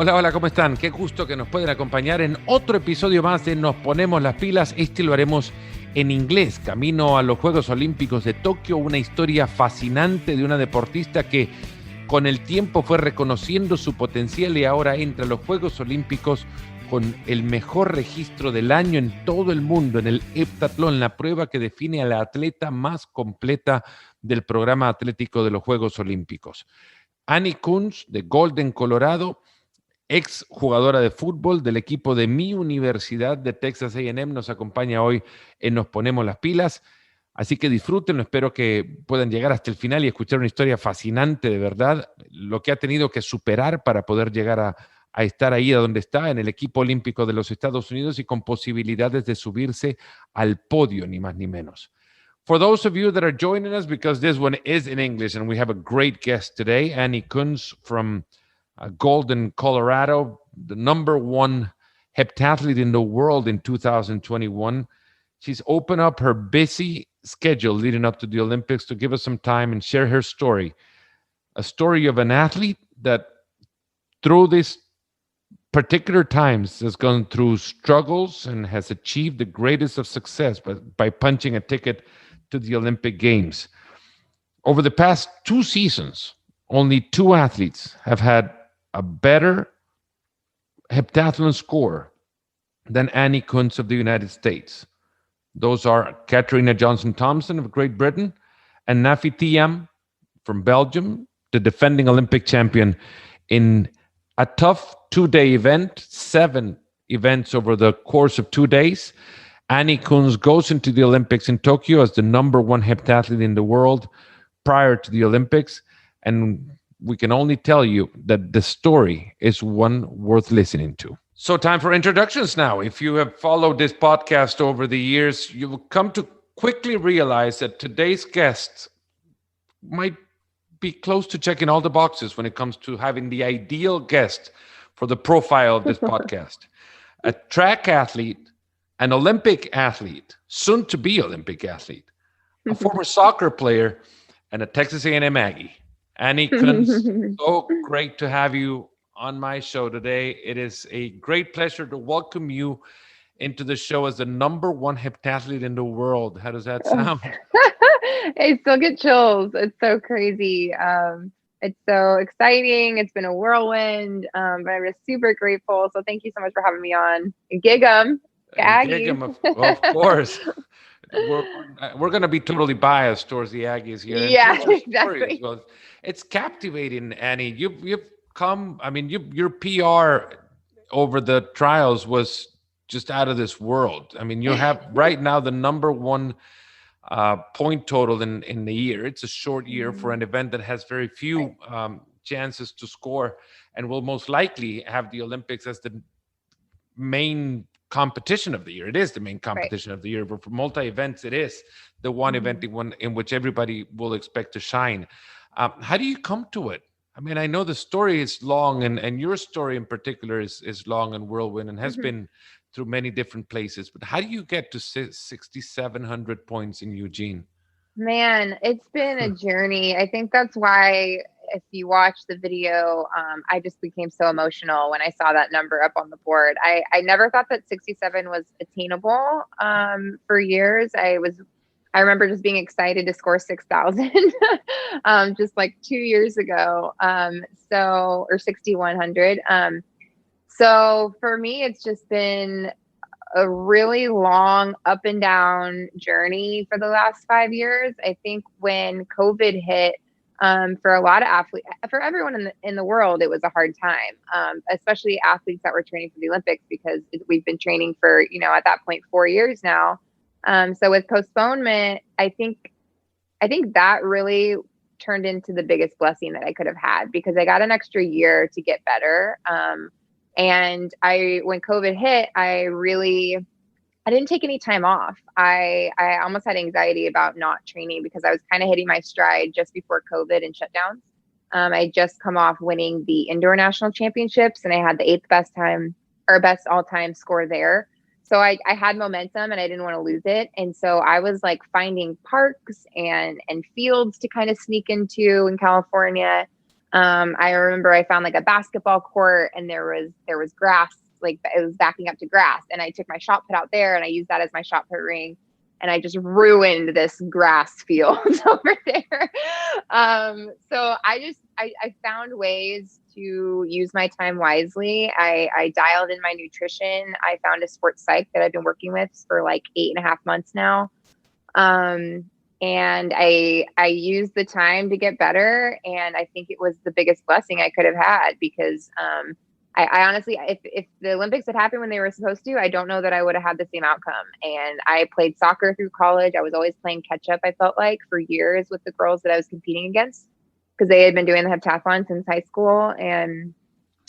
Hola, hola, ¿cómo están? Qué gusto que nos pueden acompañar en otro episodio más de Nos Ponemos las Pilas. Este lo haremos en inglés, camino a los Juegos Olímpicos de Tokio, una historia fascinante de una deportista que con el tiempo fue reconociendo su potencial y ahora entra a los Juegos Olímpicos con el mejor registro del año en todo el mundo, en el heptatlón, la prueba que define a la atleta más completa del programa atlético de los Juegos Olímpicos. Annie Kunz, de Golden, Colorado, ex jugadora de fútbol del equipo de mi universidad de Texas A&M, nos acompaña hoy en Nos Ponemos las Pilas. Así que disfrútenlo, espero que puedan llegar hasta el final y escuchar una historia fascinante, de verdad, lo que ha tenido que superar para poder llegar a estar ahí a donde está, en el equipo olímpico de los Estados Unidos y con posibilidades de subirse al podio, ni más ni menos. For those of you that are joining us, because this one is in English and we have a great guest today, Annie Kunz from Golden, Colorado, the #1 heptathlete in the world in 2021. She's opened up her busy schedule leading up to the Olympics to give us some time and share her story. A story of an athlete that through these particular times has gone through struggles and has achieved the greatest of success by punching a ticket to the Olympic Games. Over the past 2 seasons, only 2 athletes have had a better heptathlon score than Annie Kunz of the United States. Those are Katarina Johnson-Thompson of Great Britain and Nafi Thiam from Belgium, the defending Olympic champion, in a tough 2-day event, 7 events over the course of 2 days. Annie Kunz goes into the Olympics in Tokyo as the #1 heptathlete in the world prior to the Olympics, and we can only tell you that the story is one worth listening to. So time for introductions now. If you have followed this podcast over the years, you will come to quickly realize that today's guest might be close to checking all the boxes when it comes to having the ideal guest for the profile of this podcast. A track athlete, an Olympic athlete, soon to be Olympic athlete, a former soccer player, and a Texas A&M Aggie. Annie Kunz, so great to have you on my show today. It is a great pleasure to welcome you into the show as the #1 heptathlete in the world. How does that sound? I still get chills. It's so crazy. It's so exciting. It's been a whirlwind, but I'm just super grateful. So thank you so much for having me on. And gig 'em, Aggies. Of course. We're going to be totally biased towards the Aggies here. Yeah, exactly. Well, it's captivating, Annie. You've come. I mean, your PR over the trials was just out of this world. I mean, you have right now the #1 point total in the year. It's a short year for an event that has very few chances to score, and will most likely have the Olympics as the main competition of the year. It is the main competition of the year, but for multi-events, it is the one event in which everybody will expect to shine. How do you come to it? I mean, I know the story is long, and your story in particular is long and whirlwind and has been through many different places, but how do you get to 6,700 points in Eugene? Man, it's been a journey. I think that's why if you watch the video, I just became so emotional when I saw that number up on the board. I never thought that 67 was attainable for years. I remember just being excited to score 6,000 just like 2 years ago. Or 6,100. So for me, it's just been a really long up and down journey for the last 5 years. I think when COVID hit, for a lot of athletes, for everyone in the world, it was a hard time, especially athletes that were training for the Olympics, because we've been training for, at that point, 4 years now. So with postponement, I think that really turned into the biggest blessing that I could have had, because I got an extra year to get better. And when COVID hit, I didn't take any time off. I almost had anxiety about not training, because I was kind of hitting my stride just before COVID and shutdowns. I just come off winning the indoor national championships, and I had the 8th best time, or best all-time score there. So I had momentum and I didn't want to lose it. And so I was like finding parks and fields to kind of sneak into in California. I remember I found like a basketball court, and there was grass, like it was backing up to grass, and I took my shot put out there and I used that as my shot put ring, and I just ruined this grass field over there. So I found ways to use my time wisely. I dialed in my nutrition. I found a sports psych that I've been working with for like 8.5 months now. And I used the time to get better. And I think it was the biggest blessing I could have had, because I honestly, if the Olympics had happened when they were supposed to, I don't know that I would have had the same outcome. And I played soccer through college. I was always playing catch up, I felt like, for years with the girls that I was competing against, because they had been doing the heptathlon since high school. And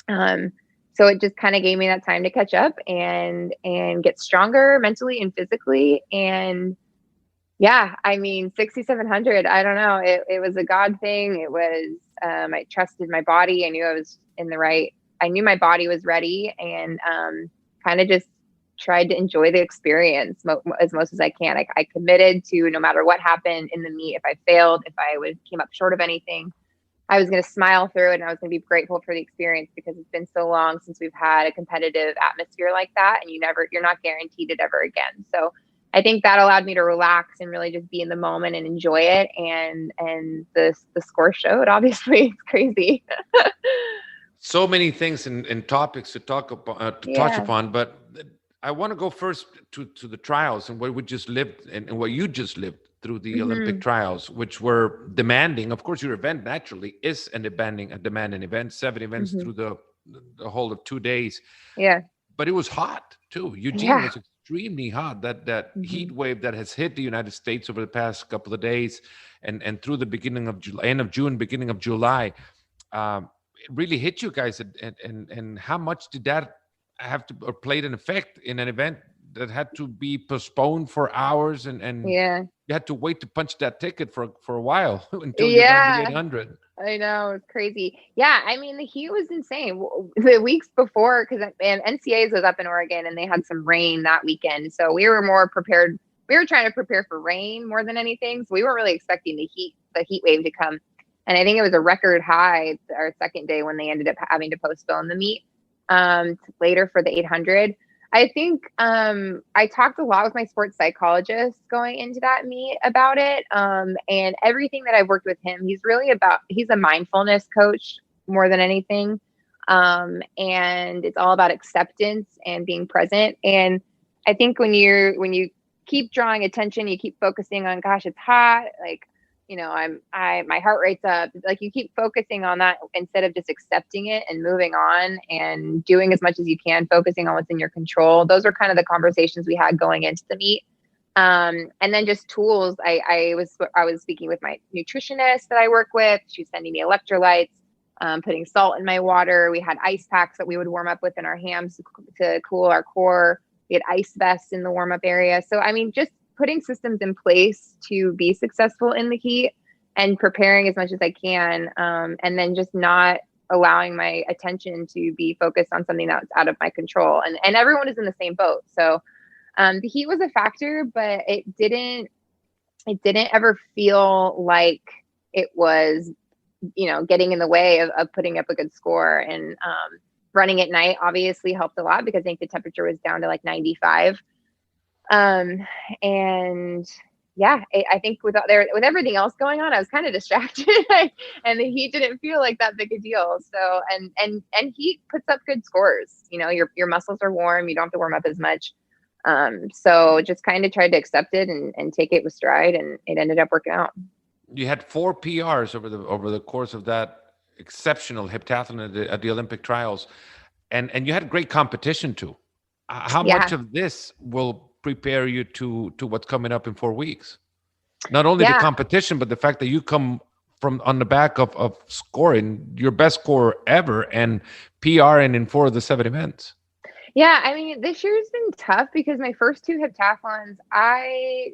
so it just kind of gave me that time to catch up and get stronger mentally and physically. And yeah, I mean, 6,700, I don't know. It was a God thing. It was, I trusted my body. I knew I was I knew my body was ready, and kind of just tried to enjoy the experience as most as I can. I committed to, no matter what happened in the meet, if I failed, if I came up short of anything, I was going to smile through it, and I was going to be grateful for the experience, because it's been so long since we've had a competitive atmosphere like that, and you're not guaranteed it ever again. So I think that allowed me to relax and really just be in the moment and enjoy it. And the score showed, obviously. It's crazy. So many things and topics to talk about, touch upon, but I want to go first to the trials and what we just lived and what you just lived through the Olympic trials, which were demanding. Of course, your event naturally is a demanding event, 7 events through the whole of 2 days. Yeah. But it was hot too. Eugene was extremely hot. That heat wave that has hit the United States over the past couple of days, and through the beginning of July, end of June, beginning of July, it really hit you guys. And how much did that have to, or played an effect in an event that had to be postponed for hours, and you had to wait to punch that ticket for a while until you ran the 800. I know, it's crazy. Yeah, I mean, the heat was insane. The weeks before, because NCAAs was up in Oregon, and they had some rain that weekend, so we were more prepared. We were trying to prepare for rain more than anything, so we weren't really expecting the heat wave to come. And I think it was a record high our second day when they ended up having to postpone the meet later for the 800. I think I talked a lot with my sports psychologist going into that meet about it. And everything that I've worked with him, he's a mindfulness coach more than anything. And it's all about acceptance and being present. And I think when you keep drawing attention, you keep focusing on, gosh, it's hot, like, you know, my heart rate's up. Like, you keep focusing on that instead of just accepting it and moving on and doing as much as you can, focusing on what's in your control. Those are kind of the conversations we had going into the meet. And then just tools. I was speaking with my nutritionist that I work with. She was sending me electrolytes, putting salt in my water. We had ice packs that we would warm up with in our hams to cool our core. We had ice vests in the warm up area. So, I mean, just putting systems in place to be successful in the heat and preparing as much as I can. And then just not allowing my attention to be focused on something that's out of my control. And everyone is in the same boat. So the heat was a factor, but it didn't ever feel like it was, getting in the way of putting up a good score. And running at night obviously helped a lot, because I think the temperature was down to like 95. And yeah, I think with everything else going on, I was kind of distracted, and the heat didn't feel like that big a deal. So, and heat puts up good scores. Your muscles are warm. You don't have to warm up as much. So just kind of tried to accept it and take it with stride, and it ended up working out. You had 4 PRs over the course of that exceptional heptathlon at the Olympic trials, and you had great competition too. How much of this will prepare you to what's coming up in 4 weeks? Not only the competition, but the fact that you come from on the back of scoring your best score ever and PRing in 4 of the 7 events. Yeah, I mean, this year's been tough because my first 2 heptathlons, I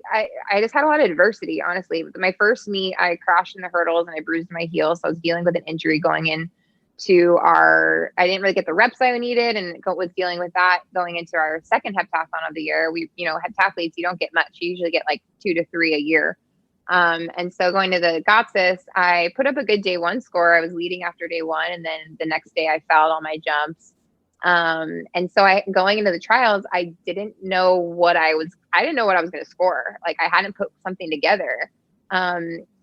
just had a lot of adversity, honestly. My first meet, I crashed in the hurdles and I bruised my heel, so I was dealing with an injury going in to I didn't really get the reps I needed, and was dealing with that going into our second heptathlon of the year. We, heptathletes, you don't get much. You usually get like 2 to 3 a year. And so going to the GOTSIS, I put up a good day one score. I was leading after day one, and then the next day I fouled all my jumps. And so going into the trials, I didn't know what I didn't know what I was going to score. Like I hadn't put something together.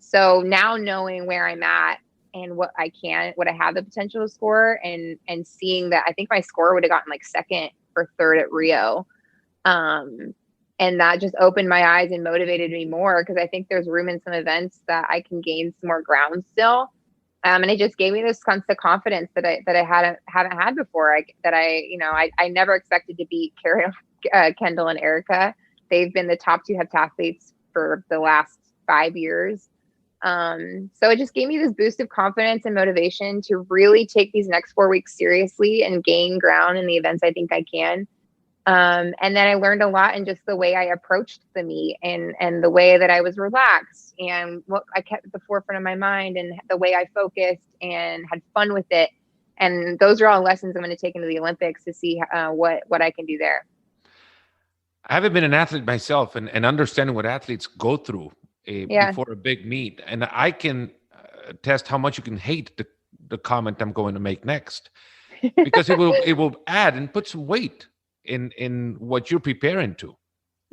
So now knowing where I'm at and what I have the potential to score, and seeing that, I think my score would have gotten like second or third at Rio. And that just opened my eyes and motivated me more, because I think there's room in some events that I can gain some more ground still. And it just gave me this sense of confidence that I haven't had before. I never expected to beat Karen, Kendall, and Erica. They've been the top two heptathletes for the last 5 years. So it just gave me this boost of confidence and motivation to really take these next 4 weeks seriously and gain ground in the events I think I can. And then I learned a lot in just the way I approached the meet, and the way that I was relaxed, and what I kept at the forefront of my mind, and the way I focused and had fun with it. And those are all lessons I'm going to take into the Olympics to see what I can do there. I haven't been an athlete myself, and understanding what athletes go through before a big meet. And I can test how much you can hate the comment I'm going to make next, because it will add and put some weight in what you're preparing to.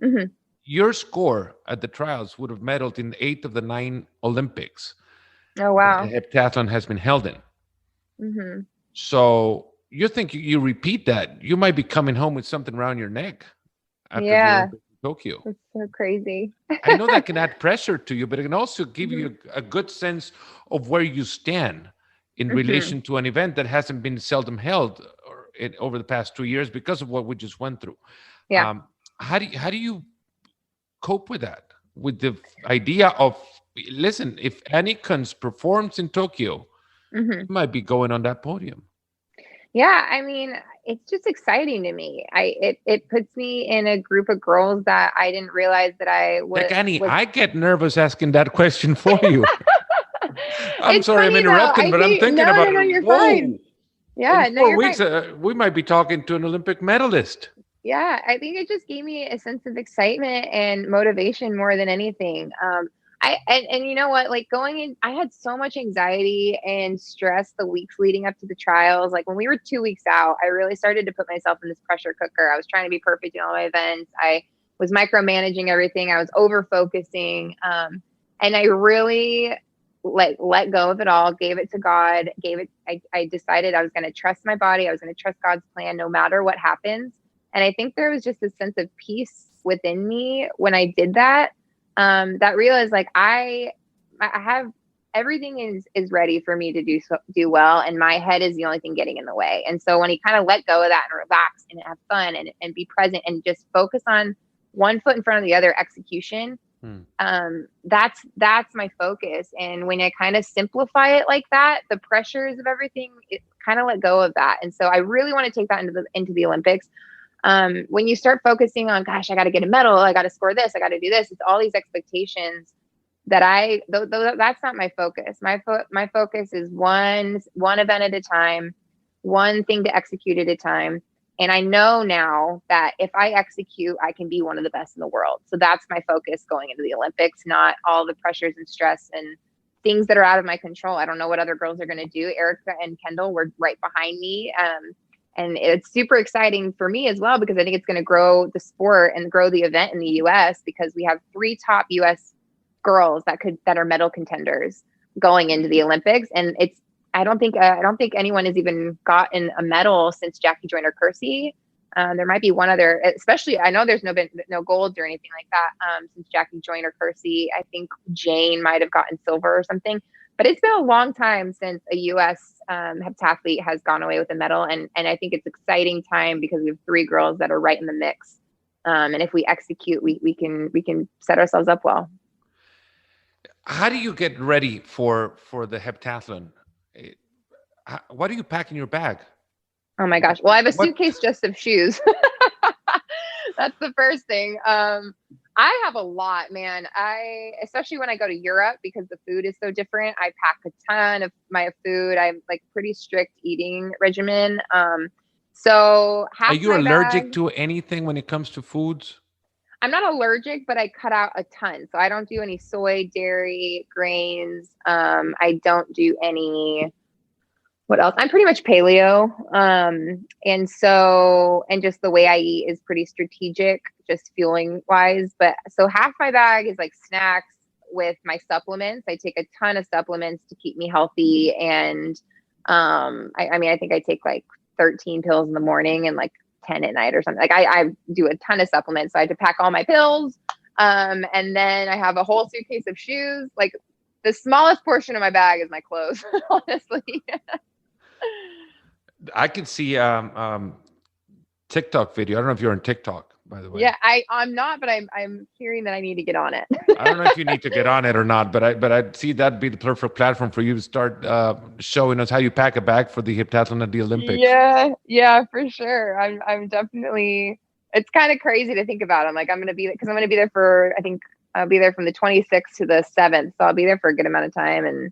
Mm-hmm. Your score at the trials would have medaled in 8 of the 9 Olympics. Oh, wow. The heptathlon has been held in. Mm-hmm. So you think you repeat that, you might be coming home with something around your neck after the Olympics in Tokyo. That's so crazy. I know that can add pressure to you, but it can also give you a good sense of where you stand in relation to an event that hasn't been seldom held over the past 2 years because of what we just went through. Yeah. How do you cope with that? With the idea of, listen, if Annikens performs in Tokyo, you might be going on that podium. Yeah, I mean, it's just exciting to me. It puts me in a group of girls that I didn't realize that I would. Like, Annie, I get nervous asking that question for you. I'm sorry I'm interrupting, but I'm thinking about it. No, you're fine. Yeah, in 4 weeks, we might be talking to an Olympic medalist. Yeah, I think it just gave me a sense of excitement and motivation more than anything. And you know what, like going in, I had so much anxiety and stress the weeks leading up to the trials. Like when we were 2 weeks out, I really started to put myself in this pressure cooker. I was trying to be perfect in all my events. I was micromanaging everything. I was over focusing. And I really let go of it all, gave it to God, I decided I was going to trust my body. I was going to trust God's plan no matter what happens. And I think there was just a sense of peace within me when I did that. That realized like I have everything is ready for me to do well, and my head is the only thing getting in the way. And so when you kind of let go of that and relax and have fun and be present and just focus on one foot in front of the other, execution, that's my focus. And when I kind of simplify it like that, the pressures of everything, it kind of let go of that. And so I really want to take that into the Olympics. When you start focusing on, gosh, I got to get a medal, I got to score this, I got to do this, it's all these expectations that that's not my focus. My focus is one event at a time, one thing to execute at a time. And I know now that if I execute, I can be one of the best in the world. So that's my focus going into the Olympics, not all the pressures and stress and things that are out of my control. I don't know what other girls are going to do. Erica and Kendall were right behind me. And it's super exciting for me as well, because I think it's going to grow the sport and grow the event in the US, because we have 3 top US girls that are medal contenders going into the Olympics. And I don't think anyone has even gotten a medal since Jackie Joyner-Kersee. There might be one other, especially I know there's no golds or anything like that since Jackie Joyner-Kersee. I think Jane might have gotten silver or something, but it's been a long time since a U.S. heptathlete has gone away with a medal, and I think it's exciting time because we have 3 girls that are right in the mix, and if we execute, we can set ourselves up well. How do you get ready for the heptathlon? What do you pack in your bag? Oh my gosh. Well, I have a suitcase just of shoes. That's the first thing. I have a lot, man. Especially when I go to Europe, because the food is so different, I pack a ton of my food. I'm like pretty strict eating regimen. So are you allergic to anything when it comes to foods? I'm not allergic, but I cut out a ton. So I don't do any soy, dairy, grains. I don't do any, what else? I'm pretty much paleo. And just the way I eat is pretty strategic, just fueling wise. But so half my bag is like snacks with my supplements. I take a ton of supplements to keep me healthy. And I mean, I think I take like 13 pills in the morning and like 10 at night or something. Like I do a ton of supplements. So I have to pack all my pills. And then I have a whole suitcase of shoes. Like the smallest portion of my bag is my clothes, honestly. I could see TikTok video. I don't know if you're on TikTok, by the way. Yeah, I'm not, but I'm hearing that I need to get on it. I don't know if you need to get on it or not, but I'd see that'd be the perfect platform for you to start showing us how you pack a bag for the heptathlon at the Olympics. Yeah, for sure. I'm definitely. It's kind of crazy to think about. I'm like, I'm gonna be there for. I think I'll be there from the 26th to the 7th, so I'll be there for a good amount of time. And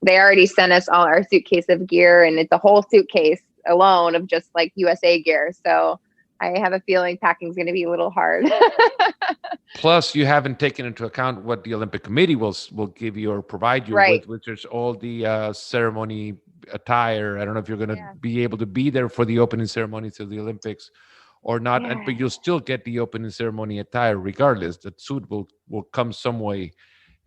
they already sent us all our suitcase of gear, and it's a whole suitcase alone of just like USA gear. So I have a feeling packing's going to be a little hard. Plus, you haven't taken into account what the Olympic Committee will give you or provide you with, which is all the ceremony attire. I don't know if you're going to be able to be there for the opening ceremonies of the Olympics or not, but you'll still get the opening ceremony attire regardless. The suit will come some way.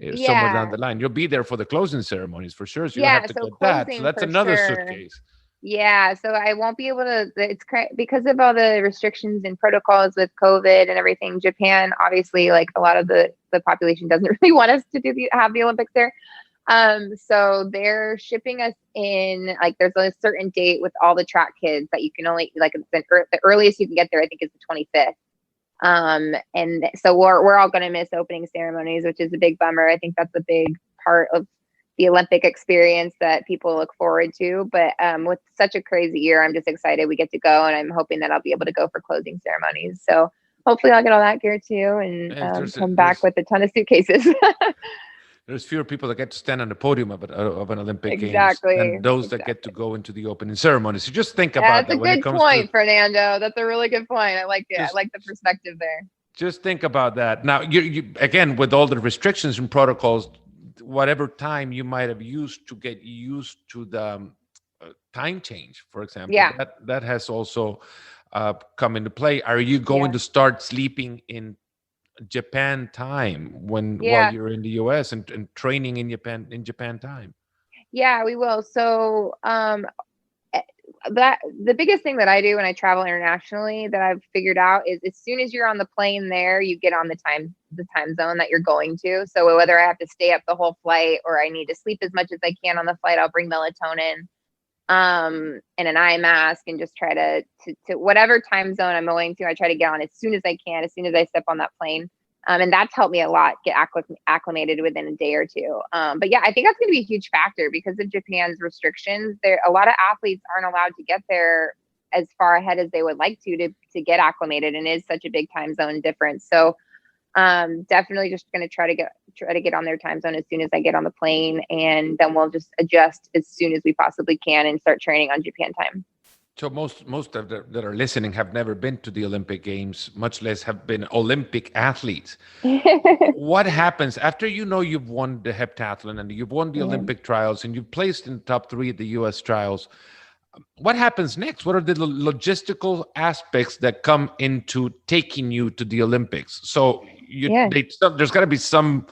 Somewhere down the line, you'll be there for the closing ceremonies for sure. So you have to get that. So that's another suitcase. Yeah, so I won't be able to. It's because of all the restrictions and protocols with COVID and everything. Japan, obviously, like a lot of the population doesn't really want us to have the Olympics there. So they're shipping us in. Like, there's a certain date with all the track kids that you can only like the earliest you can get there. I think is the 25th. And so we're all going to miss opening ceremonies, which is a big bummer. I think that's a big part of the Olympic experience that people look forward to. But with such a crazy year, I'm just excited we get to go, and I'm hoping that I'll be able to go for closing ceremonies. So hopefully I'll get all that gear too, and come back with a ton of suitcases. There's fewer people that get to stand on the podium of an Olympic Games than those that get to go into the opening ceremony. So just think about that. That's a good point, Fernando. That's a really good point. I like it. I like the perspective there. Just think about that. Now, you again, with all the restrictions and protocols, whatever time you might have used to get used to the time change, for example, that has also come into play. Are you going to start sleeping in Japan time while you're in the US and training in Japan time? Yeah, we will. So that the biggest thing that I do when I travel internationally that I've figured out is as soon as you're on the plane there, you get on the time zone that you're going to. So whether I have to stay up the whole flight or I need to sleep as much as I can on the flight, I'll bring melatonin and an eye mask and just try to whatever time zone I'm going to, I try to get on as soon as I can, as soon as I step on that plane. And that's helped me a lot get acclimated within a day or two. But yeah, I think that's going to be a huge factor because of Japan's restrictions. A lot of athletes aren't allowed to get there as far ahead as they would like to get acclimated, and it is such a big time zone difference. So definitely just going to try to get on their time zone as soon as I get on the plane, and then we'll just adjust as soon as we possibly can and start training on Japan time. So most of that are listening have never been to the Olympic Games, much less have been Olympic athletes. What happens after you've won the heptathlon and you've won the Olympic trials and you've placed in the top 3 at the US trials? What happens next? What are the logistical aspects that come into taking you to the Olympics? So there's got to be some,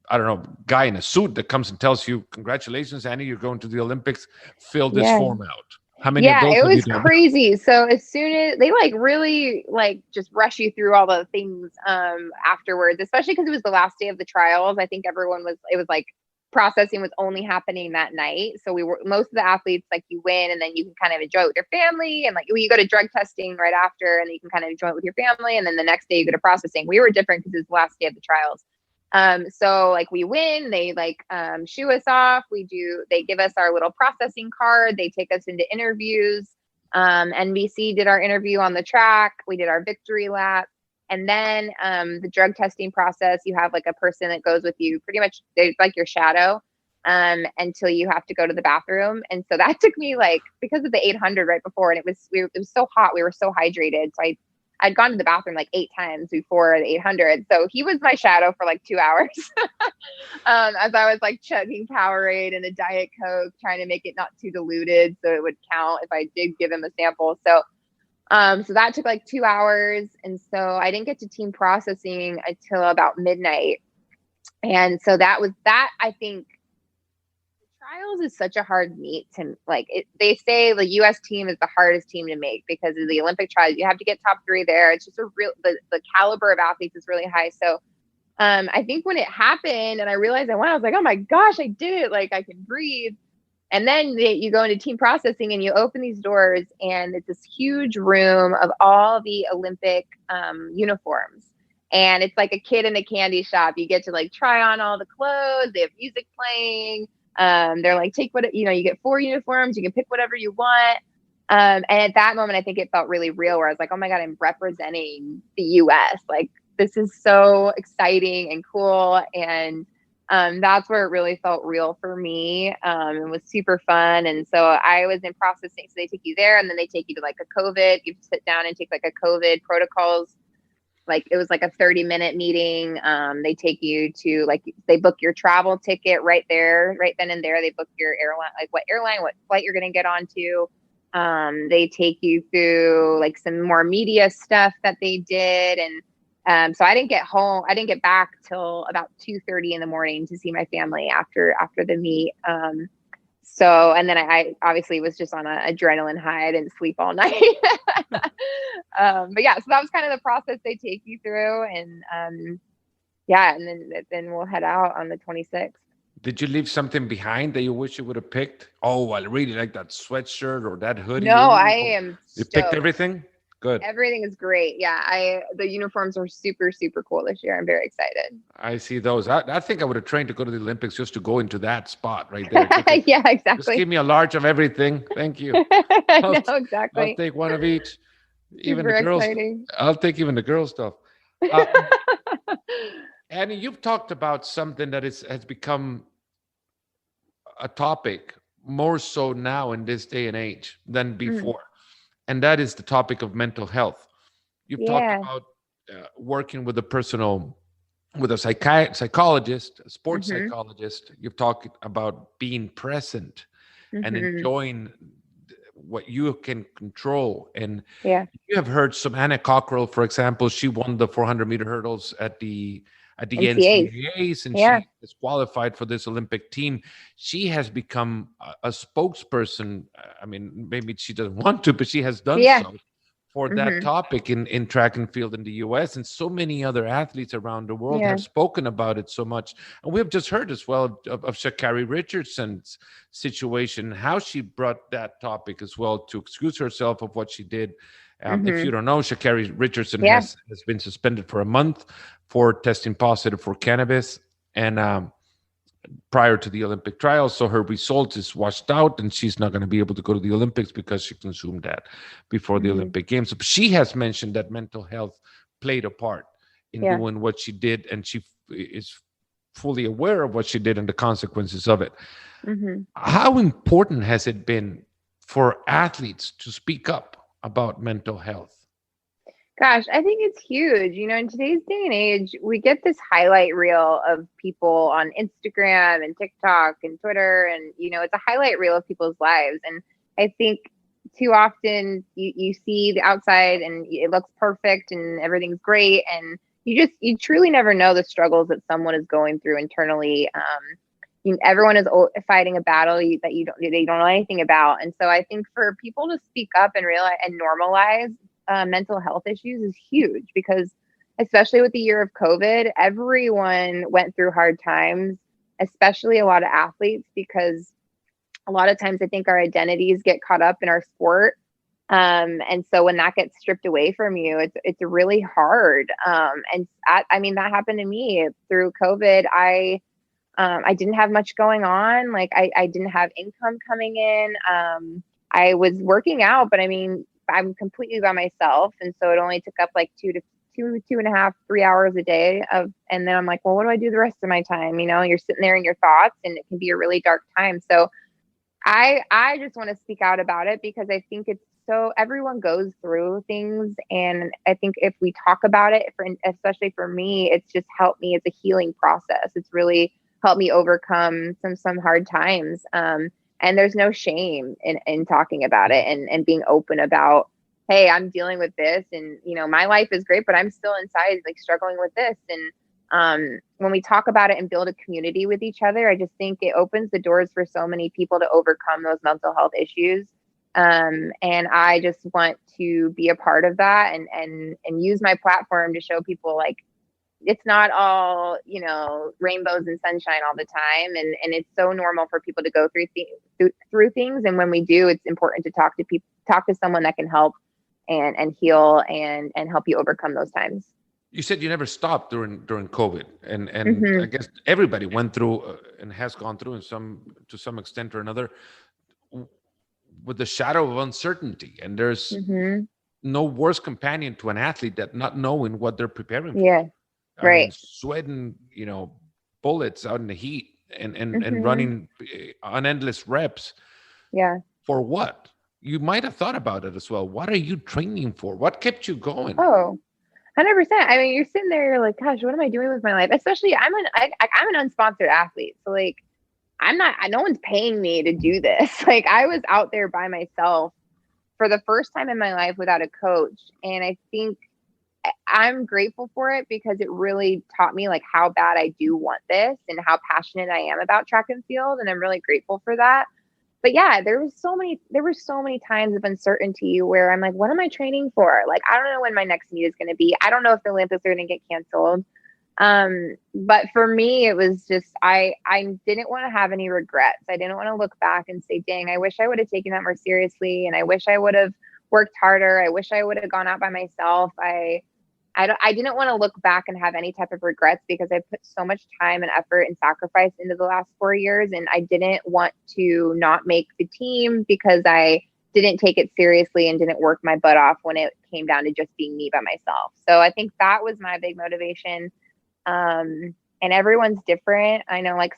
I don't know, guy in a suit that comes and tells you, "Congratulations, Annie, you're going to the Olympics. Fill this form out." How many of those it was crazy. So as soon as they really just rush you through all the things afterwards, especially because it was the last day of the trials. I think it was like processing was only happening that night. So most of the athletes, like, you win and then you can kind of enjoy it with your family, and like you go to drug testing right after and then you can kind of enjoy it with your family, and then the next day you go to processing. We were different because it was the last day of the trials. So like we win, they shoo us off. They give us our little processing card. They take us into interviews. NBC did our interview on the track. We did our victory lap. And then, the drug testing process, you have like a person that goes with you pretty much. They're like your shadow, until you have to go to the bathroom. And so that took me because of the 800 right before. And it was so hot. We were so hydrated. So I'd gone to the bathroom like 8 times before the 800. So he was my shadow for like 2 hours. As I was like chugging Powerade and a Diet Coke, trying to make it not too diluted so it would count if I did give him a sample. So that took like 2 hours. And so I didn't get to team processing until about midnight. And so that was that. I think trials is such a hard meet to like it. They say the US team is the hardest team to make because of the Olympic trials. You have to get top 3 there. It's just the caliber of athletes is really high. So I think when it happened and I realized I won, I was like, oh my gosh, I did it. Like I can breathe. And then you go into team processing and you open these doors and it's this huge room of all the Olympic uniforms. And it's like a kid in a candy shop. You get to like try on all the clothes. They have music playing. They're like, take what, you get 4 uniforms. You can pick whatever you want. And at that moment, I think it felt really real where I was like, oh my God, I'm representing the US. Like, this is so exciting and cool. And that's where it really felt real for me. It was super fun. And so I was in processing. So they take you there and then they take you to like a COVID. You sit down and take like a COVID protocols. Like it was like a 30-minute meeting. They take you to like, they book your travel ticket right there, right then and there. They book your airline, like what flight you're going to get onto. They take you through like some more media stuff that they did. And so I didn't get back till about 2:30 in the morning to see my family after the meet. And then I obviously was just on an adrenaline high. I didn't sleep all night. But yeah, so that was kind of the process they take you through. And and then we'll head out on the 26th. Did you leave something behind that you wish you would have picked? Oh, I really like that sweatshirt or that hoodie. No, I am You picked everything? Good. Everything is great. Yeah, the uniforms are super, super cool this year. I'm very excited. I see those. I think I would have trained to go to the Olympics just to go into that spot right there. Yeah, exactly. Just give me a large of everything. Thank you. No, exactly. I'll take one of each. Even super the girls. exciting. I'll take even the girl stuff. Annie, you've talked about something that has become a topic more so now in this day and age than before. And that is the topic of mental health. You've talked about working with a psychologist, a sports psychologist. You've talked about being present and enjoying what you can control. And you have heard some Anna Cockrell, for example, she won the 400-meter hurdles at the NCAAs, and she is qualified for this Olympic team. She has become a spokesperson. I mean, maybe she doesn't want to, but she has done so for that topic in track and field in the US. And so many other athletes around the world have spoken about it so much. And we have just heard as well of Sha'Carri Richardson's situation, how she brought that topic as well to excuse herself of what she did. If you don't know, Sha'Carri Richardson has been suspended for a month for testing positive for cannabis and prior to the Olympic trials. So her result is washed out and she's not going to be able to go to the Olympics because she consumed that before the Olympic Games. But she has mentioned that mental health played a part in doing what she did, and she is fully aware of what she did and the consequences of it. How important has it been for athletes to speak up about mental health? Gosh, I think it's huge. In today's day and age, we get this highlight reel of people on Instagram and TikTok and Twitter. And, it's a highlight reel of people's lives. And I think too often you see the outside and it looks perfect and everything's great. And you truly never know the struggles that someone is going through internally. Everyone is fighting a battle that they don't know anything about. And so I think for people to speak up and realize and normalize mental health issues is huge, because especially with the year of COVID, everyone went through hard times, especially a lot of athletes, because a lot of times I think our identities get caught up in our sport. And so when that gets stripped away from you, it's really hard. And that happened to me through COVID. I didn't have much going on. Like I didn't have income coming in. I was working out, but I'm completely by myself. And so it only took up like 2.5, 3 hours a day and then I'm like, well, what do I do the rest of my time? You're sitting there in your thoughts and it can be a really dark time. So I just want to speak out about it because I think it's everyone goes through things. And I think if we talk about it, especially for me, it's just helped me. It's a healing process. It's really helped me overcome some hard times. And there's no shame in talking about it and being open about, hey, I'm dealing with this, and my life is great, but I'm still inside like struggling with this. And when we talk about it and build a community with each other, I just think it opens the doors for so many people to overcome those mental health issues. And I just want to be a part of that and use my platform to show people like it's not all rainbows and sunshine all the time, and it's so normal for people to go through things. And when we do, it's important to talk to someone that can help and heal and help you overcome those times. You said you never stopped during COVID, and I guess everybody went through and has gone through to some extent or another with the shadow of uncertainty. And there's no worse companion to an athlete than not knowing what they're preparing for. Yeah, right. I mean, sweating, bullets out in the heat and running on endless reps. Yeah. For what? You might have thought about it as well. What are you training for? What kept you going? Oh, 100%. I mean, you're sitting there, you're like, gosh, what am I doing with my life? Especially I'm an unsponsored athlete. So like, no one's paying me to do this. Like I was out there by myself for the first time in my life without a coach. And I think I'm grateful for it because it really taught me like how bad I do want this and how passionate I am about track and field. And I'm really grateful for that. But yeah, there were so many times of uncertainty where I'm like, what am I training for? Like, I don't know when my next meet is going to be. I don't know if the Olympics are going to get canceled. But for me, it was just, I didn't want to have any regrets. I didn't want to look back and say, dang, I wish I would have taken that more seriously. And I wish I would have worked harder. I wish I would have gone out by myself. I didn't want to look back and have any type of regrets because I put so much time and effort and sacrifice into the last 4 years. And I didn't want to not make the team because I didn't take it seriously and didn't work my butt off when it came down to just being me by myself. So I think that was my big motivation. And everyone's different. I know like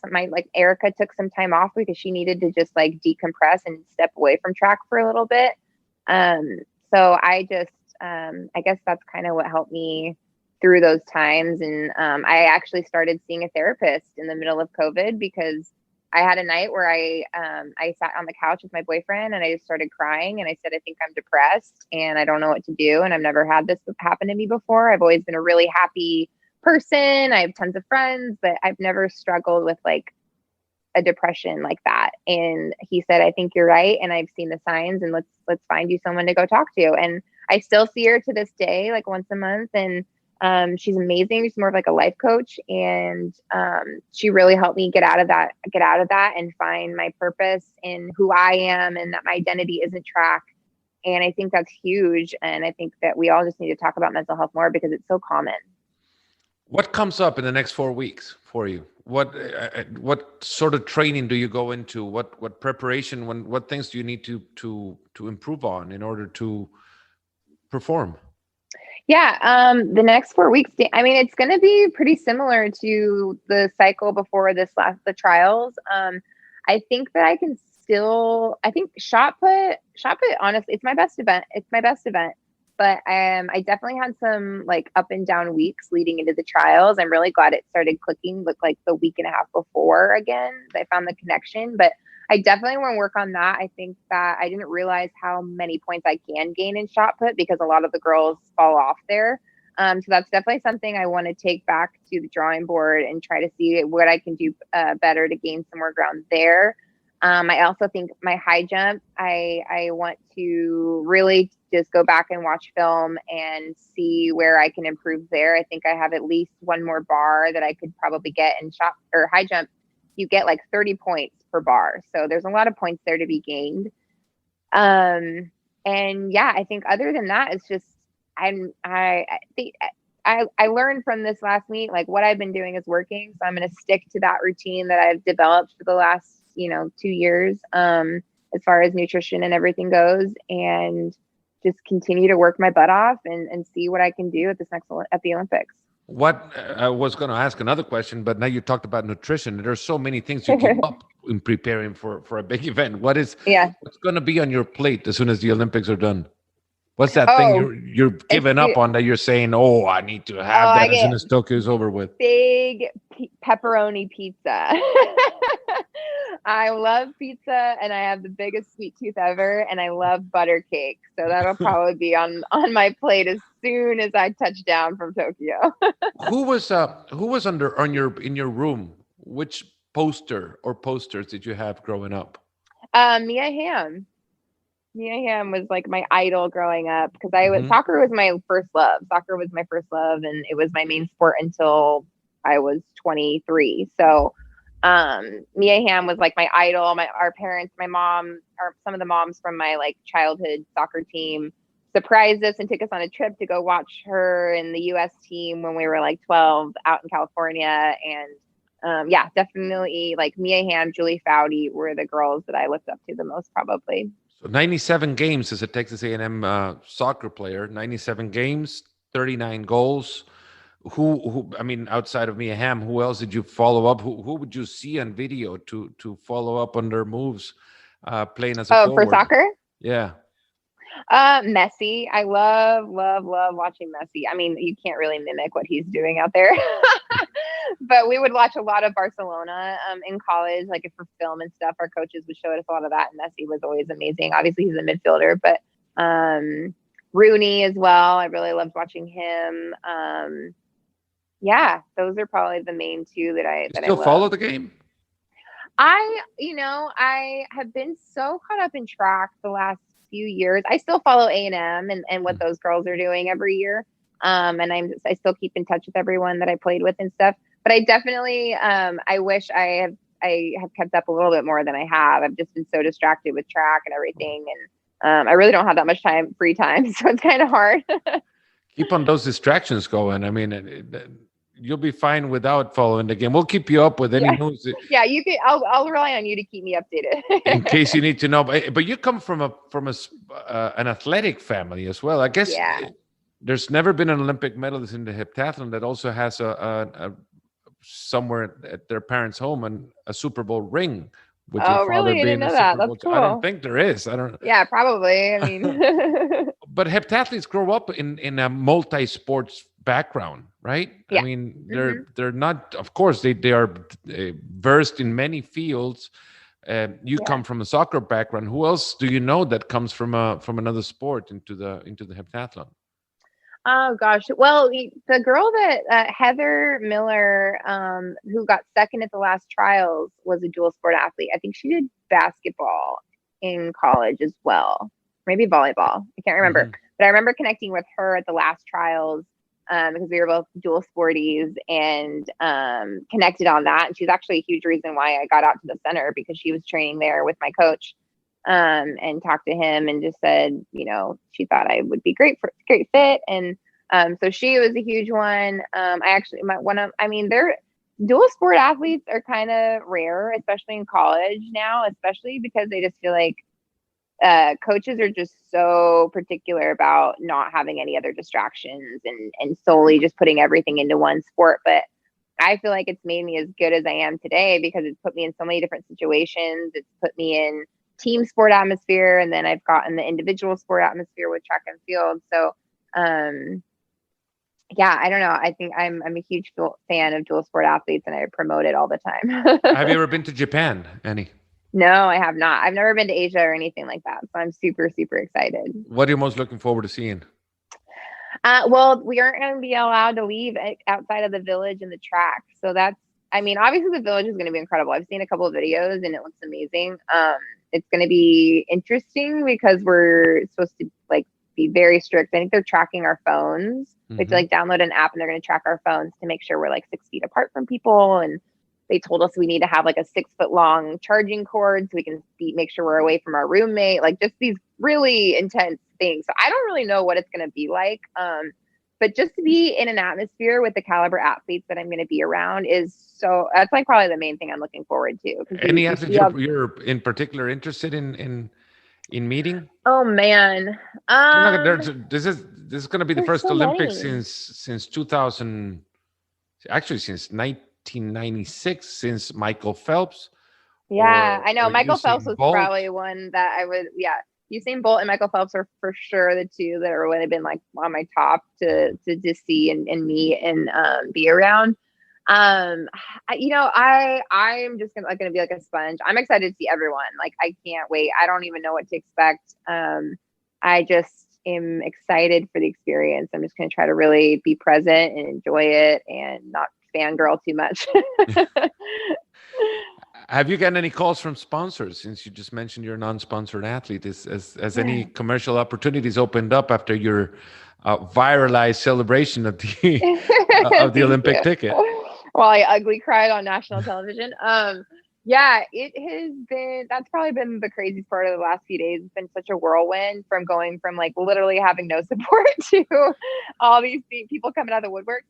Erica took some time off because she needed to just like decompress and step away from track for a little bit. So I guess that's kind of what helped me through those times. And I actually started seeing a therapist in the middle of COVID because I had a night where I sat on the couch with my boyfriend and I just started crying. And I said, I think I'm depressed and I don't know what to do. And I've never had this happen to me before. I've always been a really happy person. I have tons of friends, but I've never struggled with like a depression like that. And he said, I think you're right. And I've seen the signs, and let's find you someone to go talk to. And I still see her to this day, like once a month. And she's amazing. She's more of like a life coach. And she really helped me get out of that and find my purpose in who I am and that my identity isn't track. And I think that's huge. And I think that we all just need to talk about mental health more because it's so common. What comes up in the next 4 weeks for you? What sort of training do you go into? What preparation? What things do you need to improve on in order to perform? Yeah, the next 4 weeks, I mean, it's going to be pretty similar to the cycle before the trials. I think that I think shot put, honestly, it's my best event. But I definitely had some like up and down weeks leading into the trials. I'm really glad it started clicking like the week and a half before again. I found the connection, but I definitely want to work on that. I think that I didn't realize how many points I can gain in shot put because a lot of the girls fall off there. So that's definitely something I want to take back to the drawing board and try to see what I can do better to gain some more ground there. I also think my high jump, I want to really just go back and watch film and see where I can improve there. I think I have at least one more bar that I could probably get in shot or high jump. You get like 30 points per bar. So there's a lot of points there to be gained. And yeah, I think other than that, it's just, I think I learned from this last meet, like what I've been doing is working. So I'm going to stick to that routine that I've developed for the last 2 years, as far as nutrition and everything goes, and just continue to work my butt off and see what I can do at the Olympics. What I was going to ask another question, but now you talked about nutrition. There's so many things you keep up in preparing for a big event. Yeah. What's going to be on your plate as soon as the Olympics are done? What's that thing Oh, you're it's giving up on that you're saying, oh, I need to have I that as soon get as Tokyo's over with? big pepperoni pizza. I love pizza and I have the biggest sweet tooth ever, and I love butter cake. So that'll probably be on my plate as soon as I touch down from Tokyo. Who was under on your in your room? Which poster or posters did you have growing up? Mia Hamm. Mia Hamm was like my idol growing up because Hmm. soccer was my first love. Soccer was my first love, and it was my main sport until I was 23. So Mia Hamm was like my idol. Our parents, my mom, or some of the moms from my like childhood soccer team surprised us and took us on a trip to go watch her in the US team when we were like 12 out in California. And yeah, definitely like Mia Hamm, Julie Foudy were the girls that I looked up to the most probably. So 97 games as a Texas A&M soccer player. 97 games, 39 goals. I mean, outside of Mia Hamm, who else did you follow up? Who would you see on video to follow up on their moves, playing as a Oh, for forward? soccer? Yeah. Messi. I love, love, love watching Messi. I mean, you can't really mimic what he's doing out there. But we would watch a lot of Barcelona in college, like if for film and stuff. Our coaches would show us a lot of that, and Messi was always amazing. Obviously, he's a midfielder, but Rooney as well. I really loved watching him. Yeah, those are probably the main two You that I still follow love. the game? I have been so caught up in track the last few years. I still follow A&M and what those girls are doing every year. And I still keep in touch with everyone that I played with and stuff. But I definitely, I wish I have kept up a little bit more than I have. I've just been so distracted with track and everything. And I really don't have that much free time. So it's kind of hard. Keep on those distractions going. I mean, you'll be fine without following the game. We'll keep you up with any Yeah. news Yeah. You can, I'll rely on you to keep me in updated. case you need to know. But you come from an athletic family as well. I guess Yeah. there's never been an Olympic medalist in the heptathlon that also has a somewhere at their parents' home and a Super Bowl ring with your Oh, father really? I didn't being a know that. Super That's Bowl. I don't cool. think there is. I don't. Yeah, probably. I mean, But heptathletes grow up in a multi-sports background, right? I yeah. mean, Hmm. they're not. Of course, they are versed in many fields. You Yeah. come from a soccer background. Who else do you know that comes from another sport into the heptathlon? Oh gosh. Well, the girl that Heather Miller, who got second at the last trials, was a dual sport athlete. I think she did basketball in college as well, maybe volleyball. I can't remember, Hmm. but I remember connecting with her at the last trials because we were both dual sporties and connected on that. And she's actually a huge reason why I got out to the center because she was training there with my coach and talked to him and just said, she thought I would be great fit. And so she was a huge one. I actually, they're dual sport athletes are kind of rare, especially in college now, especially because they just feel like coaches are just so particular about not having any other distractions and solely just putting everything into one sport. But I feel like it's made me as good as I am today because it's put me in so many different situations. It's put me in team sport atmosphere, and then I've gotten the individual sport atmosphere with track and field. So, yeah, I don't know. I think I'm a huge fan of dual sport athletes, and I promote it all the Have you time. ever been to Japan, Annie? No, I have not. I've never been to Asia or anything like that, so I'm super super excited. What are you most looking forward to seeing? Well, we aren't going to be allowed to leave outside of the village and the track. So obviously the village is going to be incredible. I've seen a couple of videos and it looks amazing. It's going to be interesting because we're supposed to like be very strict. I think they're tracking our phones. We have to Hmm. like download an app and they're going to track our phones to make sure we're like 6 feet apart from people. And they told us we need to have like a 6 foot long charging cord so we can make sure we're away from our roommate. Like just these really intense things. So I don't really know what it's going to be like. But just to be in an atmosphere with the caliber athletes that I'm going to be around that's like probably the main thing I'm looking forward to. Because Any you athlete see you're in particular interested in meeting? oh man. I'm not gonna, this is going to be the There's first so Olympics many. since 2000. actually since 1996, since Michael Phelps. Yeah, I know. Michael Usain Phelps was Bolt. probably one that I would, Usain Bolt and Michael Phelps are for sure the two that would have been like on my top to see and meet and be around. I'm just gonna be like a sponge. I'm excited to see everyone. Like, I can't wait. I don't even know what to expect. I just am excited for the experience. I'm just gonna try to really be present and enjoy it and not fangirl too much. Have you gotten any calls from sponsors, since you just mentioned you're a non-sponsored athlete? Has any commercial opportunities opened up after your viralized celebration of the Olympic ticket? While I ugly cried on national television. It has been, that's probably been the craziest part of the last few days. It's been such a whirlwind from going from like literally having no support to all these people coming out of the woodwork.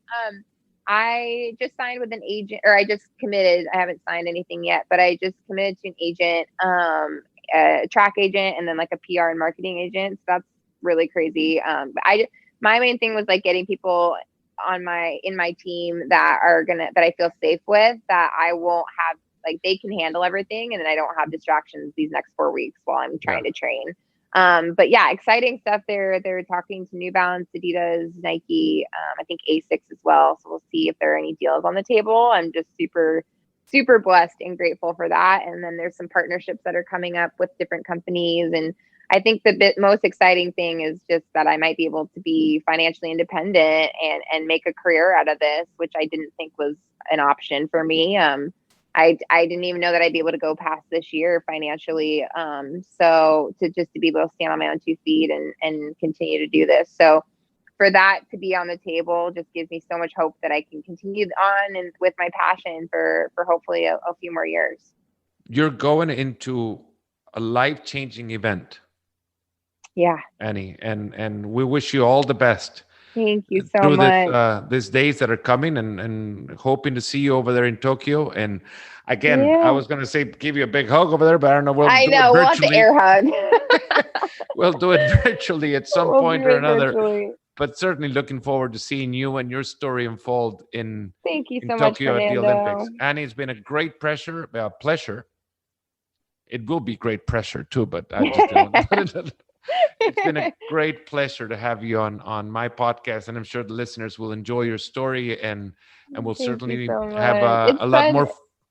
I just signed with an agent, or I just committed. I haven't signed anything yet, but I just committed to an agent, a track agent, and then like a PR and marketing agent. So that's really crazy. My main thing was like getting people in my team that I feel safe with, that I won't have, like, they can handle everything, and then I don't have distractions these next 4 weeks while I'm trying to train. But yeah, exciting stuff there. They're talking to New Balance, Adidas, Nike, I think Asics as well. So we'll see if there are any deals on the table. I'm just super, super blessed and grateful for that. And then there's some partnerships that are coming up with different companies. And I think the most exciting thing is just that I might be able to be financially independent and make a career out of this, which I didn't think was an option for me. I didn't even know that I'd be able to go past this year financially. So to be able to stand on my own 2 feet and continue to do this. So for that to be on the table just gives me so much hope that I can continue on and with my passion for hopefully a few more years. You're going into a life-changing event. Yeah. Annie, and we wish you all the best. Thank you so much. These days that are coming, and hoping to see you over there in Tokyo. And again, I was going to say give you a big hug over there, but I don't know. We'll do it virtually. We'll have the air hug. We'll do it virtually at some point or another. Virtually. But certainly looking forward to seeing you and your story unfold in Tokyo at the Olympics. Annie, it's been a great pleasure. It will be great pressure too, but I just don't. It's been a great pleasure to have you on my podcast, and I'm sure the listeners will enjoy your story, and we'll certainly have a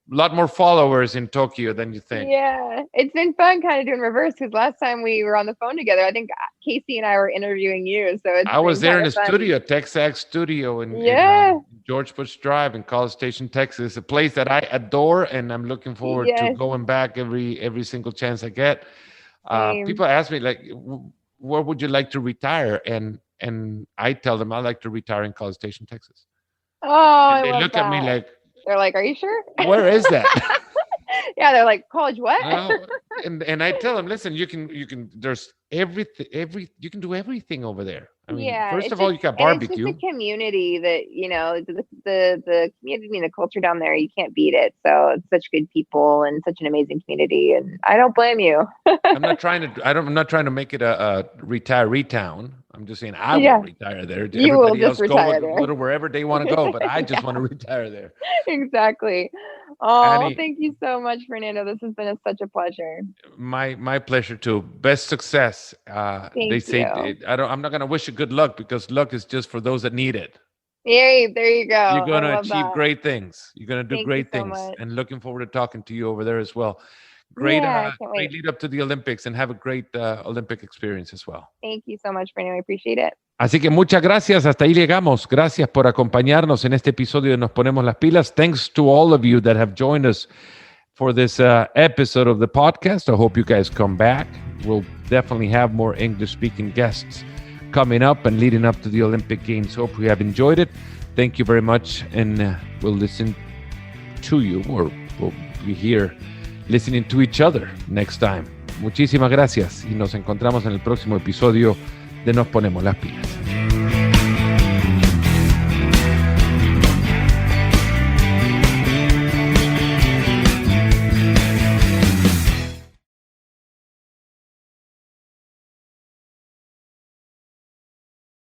lot more followers in Tokyo than you think. Yeah, it's been fun kind of doing reverse, because last time we were on the phone together, I think Casey and I were interviewing you. So I was there in the studio, Texac Studio in George Bush Drive in College Station, Texas, a place that I adore, and I'm looking forward to going back every single chance I get. People ask me, like, where would you like to retire? And I tell them I like to retire in College Station, Texas. Oh, and they look at me like, they're like, are you sure? Where is that? Yeah, they're like, college what? And I tell them, listen, you can there's everything, you can do everything over there. I mean, first of all, you got barbecue. It's just a community that, the community and the culture down there, you can't beat it. So it's such good people and such an amazing community, and I don't blame you. I'm not trying to make it a retiree town. I'm just saying I will retire there. Everybody else go wherever they want to go, but I just want to retire there. Exactly. Oh, Annie, thank you so much, Fernando. This has been such a pleasure. My pleasure too. Best success. They say I'm not going to wish you good luck, because luck is just for those that need it. Yay, there you go. You're going to achieve great things. You're going to do great things, and looking forward to talking to you over there as well. Great lead up to the Olympics, and have a great Olympic experience as well. Thank you so much, Fernando. I appreciate it. Así que muchas gracias. Hasta ahí llegamos. Gracias por acompañarnos en este episodio de Nos Ponemos las Pilas. Thanks to all of you that have joined us for this episode of the podcast. I hope you guys come back. We'll definitely have more English-speaking guests coming up and leading up to the Olympic Games. Hope you have enjoyed it. Thank you very much, and we'll listen to you, or we'll be here listening to each other next time. Muchísimas gracias, y nos encontramos en el próximo episodio de Nos Ponemos las Pilas.